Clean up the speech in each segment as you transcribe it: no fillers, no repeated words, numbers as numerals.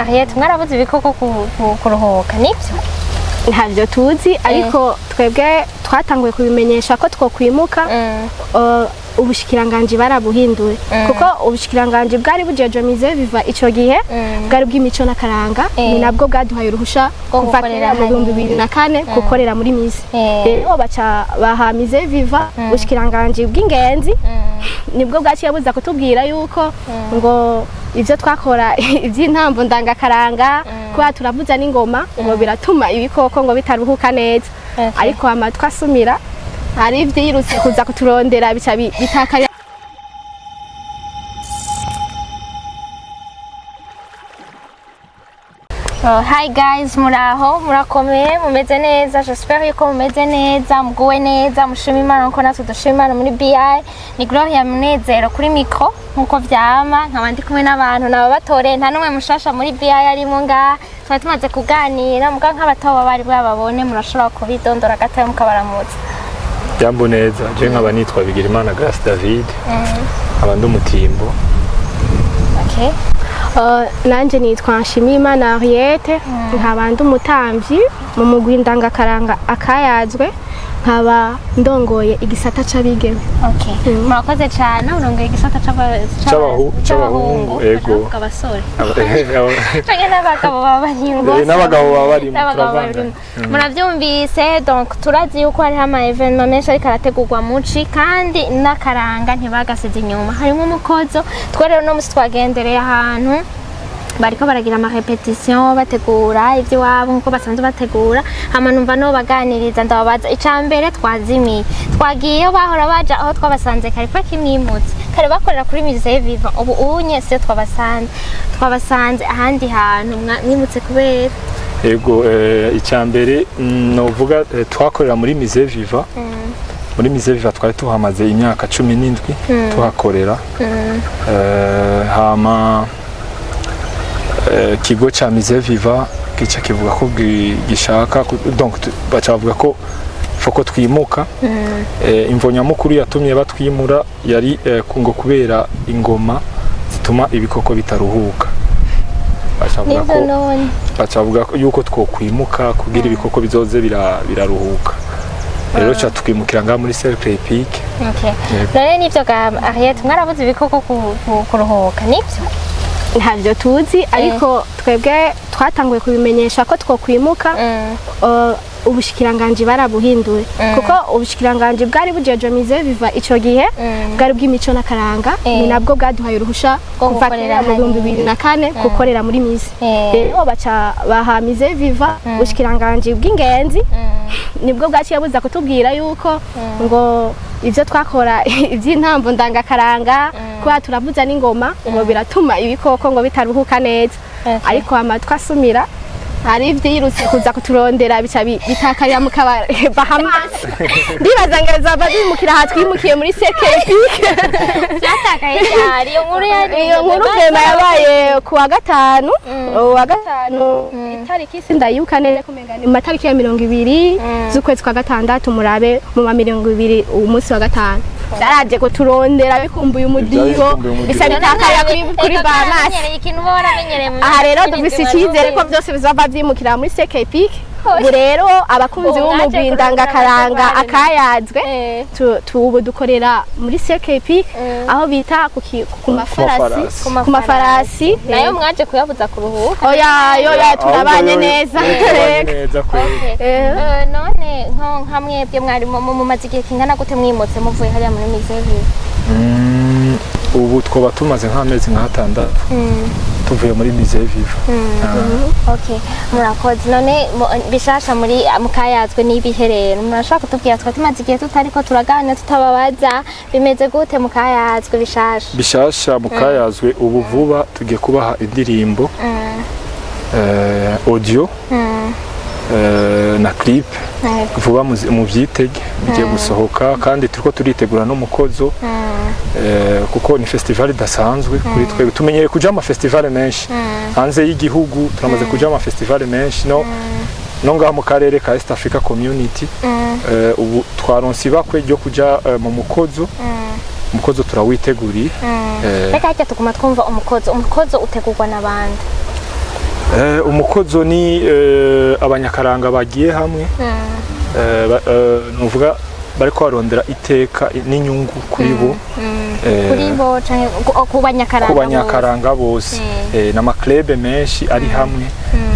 Ariete mwarabuze ibikoko kuruhuka nibyo ntabyo tuzi ariko twebwe twatanguye kubimenyesha ko twokwimuka ubushikiranganje barabuhinduye kuko ubushikiranganje bwari bujeje mize viva ico gihe bwari bw'imico n'akaranga ni nabwo bwaduhaye uruhusha kufatira mu 2004 gukorera muri mize rero baca bahamize viva ubushikiranganje bw'ingenzi nibwo bwaciye buza kutubwira yuko ngo ivyo twakora ivy'intambo ndangakaranga kuba turavuza n'ingoma ngo biratuma ibikoko ngo bitaruhuka neza ariko amatwa asumira hari ivyirutse kuza kuturondera bica bitakaya. Hi guys, muraho murakomeye mumeze neza, j'espère yuko mumeze neza muguwe neza mushima Imana nko natwe dushima Imana muri BI ni Gloria Munezero kuri micro nkuko vyama nkabandi kumwe n'abantu nabo batore nta numwe mushasha muri BI arimo nga twari tumaze kuganira muga nk'abatoba bari bwababone murashobora kubidondora gataye mukabaramutse. Jambo neza je nkaba nitwa Bigirimana Grace David abandi umutimbo. Okay. Nanje nitwa Nshimiyimana Ariete nkabandi umutamvyi mu mugwi ndangakaranga akayazwe nkaba ndongoye igisata c'abigeme. Okay. Murakoze cyane urongoye igisata c'abahungu ego abasore. Canke n'abagabo babarimbo. N'abagabo babarimbo. Muravyumvise donc turazi yuko hari ama evenement menshi ariko arategurwa muci kandi n'akaranga ntibagasize inyuma harimo umukozo twerero no musi twagendereye ahantu bariko baragira ama repetition bategura ivyo wabo nkuko basanzwe bategura hama numva no baganiriza ndababaza icambere twazimiye twagiye bahora baja aho twabasanze kare kwa kimwimutse kare bakorera kuri musée vivant ubu unye se twabasanze ahandi hantu mwimutse kubera ego icambere novuga twakorera muri musée vivant muri musée vivant twari tuhamaze imyaka 17 tuhakorera hama kigo cha musée vivant kica kivuga ko gishaka donc bacavuga ko foko twimuka imvonya mukuru yatumye batwimura yari ngo kubera ingoma zituma ibikoko bitaruhuka bacavuga ko yuko twokwimuka kugira ibikoko bizoze biraruhuka rero cha twimukira nga muri cercle epique. Okay. None nivyo ga Ariete mwarabuze ibikoko kuruhuka nivyo ntabyo tuzi ariko twebwe twatanguye kubimenyesha ko twokwimuka ubushikiranganje barabuhinduye kuko ubushikiranganje bwari bujeje mize viva ico gihe bwari bw'imico n'akaranga ni nabwo bwaduhaye uruhusha kufatira mu 2004 gukorera muri mize rero baca bahamize viva ubushikiranganje bw'ingenzi nibwo bwaciye buza kutubwira yuko ngo ivyo twakora ivy'intambo ndangakaranga kuba turavuza n'ingoma ngo biratuma ibikoko ngo bitaruhuka neza ariko amatwa asumira hari ivyirutse kuza kuturondera bica bitakaya mukaba Bahamas ndibaza ngeza badimukira hatwimukiye muri cercle epique byatakaye cyane ryari iyo nkuru vema yabaye ku wa gatanu itariki sindayibuka neza kumenga ni matariki ya 20 z'ukwezi kwa gatandatu murabe mu ma 20 umunsi wa gatanu byaraje kuturondera bikumbuye umudiho bisa bitakaya kuri balance aha rero dufise icyizere ko byose bizava byimukira muri CKP ubu rero abakunzi b'umugwi ndangakaranga akayazwe tubu dukorera muri CKP aho bita ku mafarasi nayo mwaje kuyabuza kuruhuka oya turabanye neza none nka mwebwe mwari mu mazi igihe kingana gute mwimutse muvuye hariya muri Mizevi ubu twoba tumaze nk'amezi nk'atandatu tuvuye muri Mizevi okay murakoze none bishasha muri mukayazwe n'ibiherero murashaka kutubwira twatimaze igihe tutariko turaganira tutababaza bimeze gute mukayazwe bishasha mukayazwe ubu vuba tugiye kubaha indirimbo audio na clip vuba mu byitege bigiye gusohoka kandi turiko turitegura n'umukozo kuko ni festival idasanzwe kuri twebwe tumenyere kuja ama festival menshi hanze y'igihugu turamaze kuja ama festival menshi no ngaha mu karere ka East Africa Community ubu twaronse ibakwe ryo kuja mu umukozo turawiteguriye reka cyo tuguma twumva umukozo utegurwa n'abandi umukozo ni abanyakaranga bagiye hamwe nuvuga bariko barondera iteka n'inyungu kuri bo ku banyakaranga bose n'amaklebe menshi ari hamwe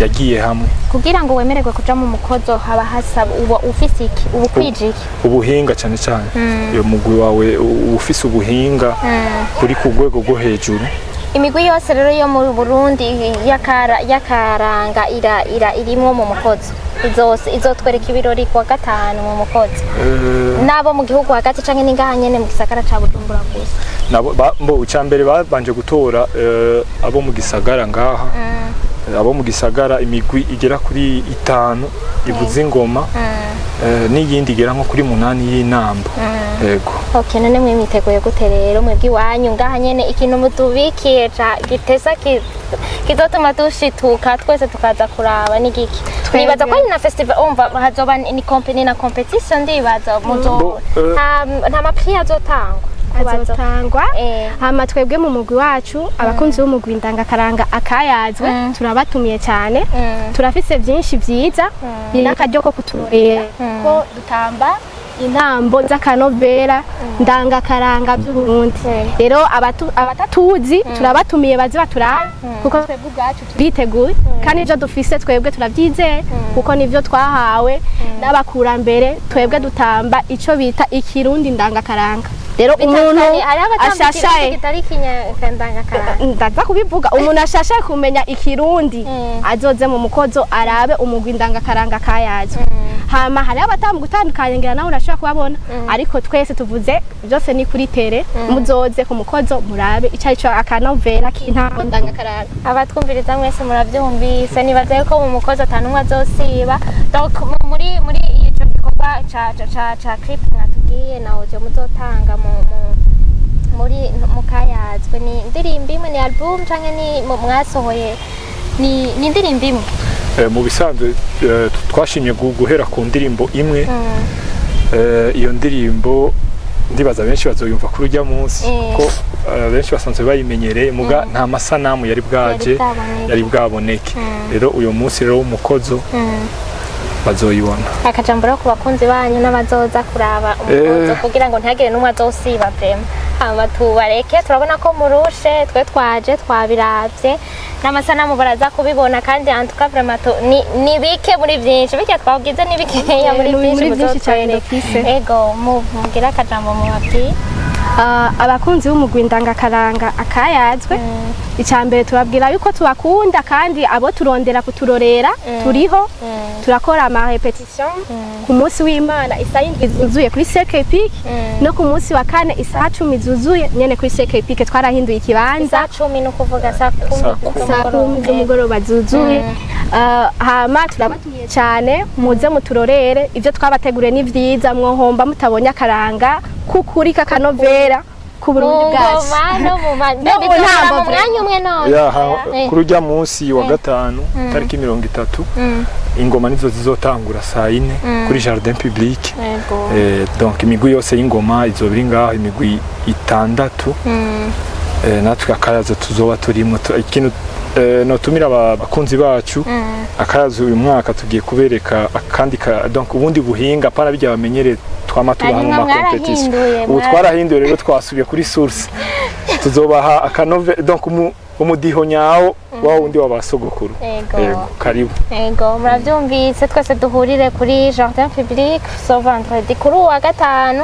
yagiye hamwe kugira ngo wemererwe kuja mu mukozo haba hasaba ufise iki ubukwijiki ubuhinga cyane cyane iyo mugwi wawe ufise ubuhinga kuri ku rwego rwo hejuru imigwi yose rero yo mu Burundi yakaranga irimo mu mukozo izotwereka ibirori kwa gatanu mu mukozo nabo mu gihugu hagati canke ningaha nyene mu gisagara ca Bujumbura gusa nabo ucambere babanje gutora abo mu gisagara ngaha abo mu gisagara imigwi igera kuri 5 ivuza ingoma n'iyindi igera nko kuri 8 y'inambo yego okay none mwe mwiteguye gute rero mwebwi wanyu ngaha nyene ikintu mutubikiye gitesa kizotuma dushituka twese tukaza kuraba n'igiki nibaza ko na festival umva hazoba ni company na competition ndibaza muzo nta mapri azotangwa hama twebwe mu mugwi wacu abakunzi b'umugwi ndangakaranga akayazwe turabatumiye cyane turafise byinshi byiza ni n'akaryo ko kuturorera ko Dutamba intambo z'akanovera ndangakaranga by'Uburundi rero abatatuzi turabatumiye bazi baturaba kuko twebwe ubwacu turiteguye kandi ibyo dufise twebwe turabyizeye kuko nivyo twahawe n'abakurambere twebwe Dutamba ico bita ikirundi ndangakaranga rero umuntu ashashaye ndaza kubivuga umuntu ashashaye kumenya ikirundi azoze mu mukozo arabe umugwi ndangakaranga kayaje hama hari abatambu gutandukanye ngira naho urashobora kubabona ariko twese tuvuze byose ni kuri tere muzoze ku mukozo murabe icyo akanovera k'intambo ndangakaranga abatwumviriza mwese murabyumvise nibaze ko mu mukozo atanumwe azosiba donc muri ico gikorwa ca clip natugiye na audio muzotanga muri mukayazwe ni indirimbo imwe ni album canke ni mwasohoye ni indirimbo imwe mu bisanzwe twashimye guhera ku ndirimbo imwe iyo ndirimbo ndibaza benshi bazoyumva kuri ujya munsi kuko benshi basanzwe bayimenyereye muga nta masanamu yari bwaboneke rero uyu munsi rero umukozo bazoyibona akajambura ku bakunzi banyu n'abazoza kuraba umukozo kugira ngo ntihagire n'umwe azosiba vrema hama tubareke turabona ko murushe twe twaje twabiravye n'amasanamu baraza kubibona kandi antuka vrema ni bike muri byinshi bike twagize ni bikeya muri byinshi muzotwereka ego mugira akajambo mu babwi abakunzi b'umugwi ndangakaranga akayazwe icambere tubabwira yuko tubakunda kandi abo turondera kuturorera turiho turakora ama repetition ku munsi w'Imana isaha 7 zuzuye kuri CKP no ku munsi wa 4 isaha 10 zuzuye nyene kuri CKP twarahinduye ikibanza 10 no kuvuga saa 10 z'umugoroba zuzuye hama turabatumiye cyane muze muturorere ivyo twabateguriye ni vyiza mwohomba mutabonye akaranga kukuri kakanovera ku Burundi bwacu no mu mwanya umwe none kuri ujya munsi wa gatanu tariki 30 ingoma nizo zizotangura saa 4 kuri jardin public. Donc imigwi yose y'ingoma izobiri ngaho imigwi 6 natwe akayazo tuzoba turimo ikintu notumira abakunzi bacu akayazo uyu mwaka tugiye kubereka akandi donc ubundi buhinga pana bijya bamenyere twama tubaha mu competition. Ubu twarahinduye rero twasubiye kuri source tuzobaha akanove donc umudiho nyawo wa wundi wabasogokuru. Yego karibu. Yego muravyumvise twese duhurire kuri jardin public so vendredi kuri wa gatanu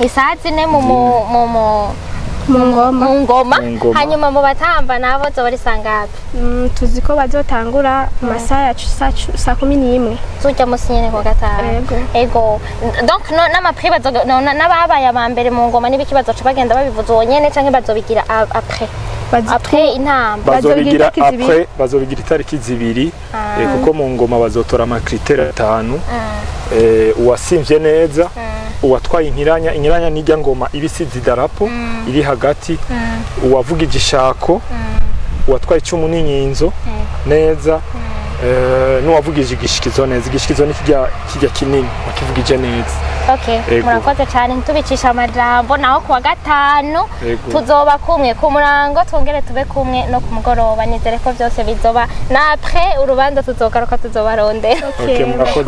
isaha 4 mu ngoma hanyuma mu batamba nabo zobari sangapi tuzi ko bazotangura masaha ya saa 11 tujya musinyene ko gatanu. Ego donc n'amapri n'ababaye abambere mu ngoma nibikibazo cyo bagenda babivuza wonyene canke bazobigira après intamba bazobigira itariki 2 kuko mu ngoma bazotora amakriteri 5 uwasimvye neza uwatwaye inkiranya n'ijya ngoma ibisize idarapo iri hagati uwavuga igishako uwatwaye icumu n'inyinzo neza n'uwavugije igishikizo neza igishikizo nikijya kinini wakivugije neza. Murakoze cyane ntubicisha amajambo naho kuwa gatanu tuzoba kumwe ku murango twongere tube kumwe no ku mugoroba nizere ko byose bizoba na après urubanza tuzogaruka tuzobaronde.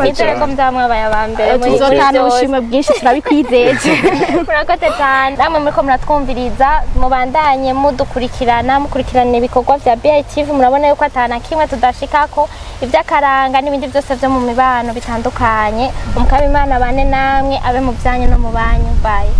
Nizere ko mbyamwe abayabambere tuzotana ubushimwe bwinshi turabikwizeje. Murakoze cyane namwe muriko muratwumviriza mubandanye mukurikirana ibikorwa vya BITV murabona yuko atana kimwe tudashikako iby'akaranga n'ibindi byose byo mu mibano bitandukanye umukaba Imana bane namwe abe mu byanyu no mu banyu. Bye.